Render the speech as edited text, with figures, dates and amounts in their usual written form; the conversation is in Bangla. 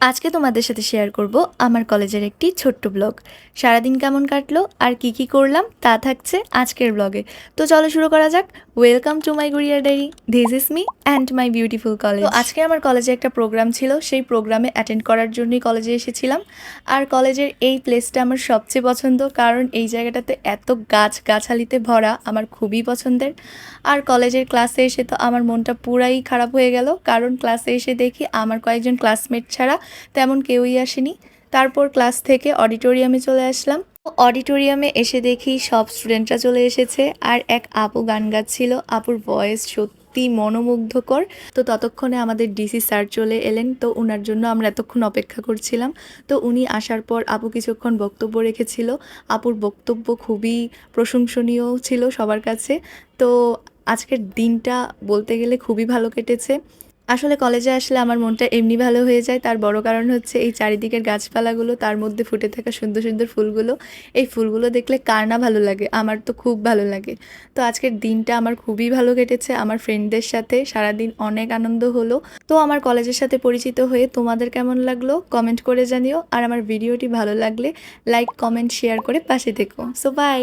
আজকে তোমাদের সাথে শেয়ার করব আমার কলেজের একটি ছোট্ট ব্লগ। সারাদিন কেমন কাটলো আর কি কি করলাম তা থাকছে আজকের ব্লগে। তো চলো শুরু করা যাক। ওয়েলকাম টু মাই গুড়িয়ার diary. This is me and my beautiful college. তো আজকে আমার কলেজে একটা প্রোগ্রাম ছিল, সেই প্রোগ্রামে অ্যাটেন্ড করার জন্যই কলেজে এসেছিলাম। আর কলেজের এই প্লেসটা আমার সবচেয়ে পছন্দ, কারণ এই জায়গাটাতে এত গাছগাছালিতে ভরা, আমার খুবই পছন্দের। আর কলেজের ক্লাসে এসে তো আমার মনটা পুরাই খারাপ হয়ে গেল, কারণ ক্লাসে এসে দেখি আমার কয়েকজন ক্লাসমেট ছাড়া তেমন কেউই আসেনি। তারপর ক্লাস থেকে অডিটোরিয়ামে চলে আসলাম। অডিটোরিয়ামে এসে দেখি সব স্টুডেন্টরা চলে এসেছে, আর এক আপু গান গাচ্ছিল। আপুর ভয়েস সত্যি মনোমুগ্ধকর। তো ততক্ষণে আমাদের ডিসি স্যার চলে এলেন, তো ওনার জন্য আমরা এতক্ষণ অপেক্ষা করছিলাম। তো উনি আসার পর আপু কিছুক্ষণ বক্তব্য রেখেছিল। আপুর বক্তব্য খুবই প্রশংসনীয় ছিল সবার কাছে। তো আজকের দিনটা বলতে গেলে খুবই ভালো কেটেছে। আসলে কলেজে আসলে আমার মনটা এমনি ভালো হয়ে যায়, তার বড় কারণ হচ্ছে এই চারিদিকের গাছপালাগুলো, তার মধ্যে ফুটে থাকা সুন্দর সুন্দর ফুলগুলো। এই ফুলগুলো দেখলে কার না ভালো লাগে, আমার তো খুব ভালো লাগে। তো আজকের দিনটা আমার খুবই ভালো কেটেছে আমার ফ্রেন্ডদের সাথে, সারাদিন অনেক আনন্দ হলো। তো আমার কলেজের সাথে পরিচিত হয়ে তোমাদের কেমন লাগলো কমেন্ট করে জানিও, আর আমার ভিডিওটি ভালো লাগলে লাইক কমেন্ট শেয়ার করে পাশে থেকো। So by.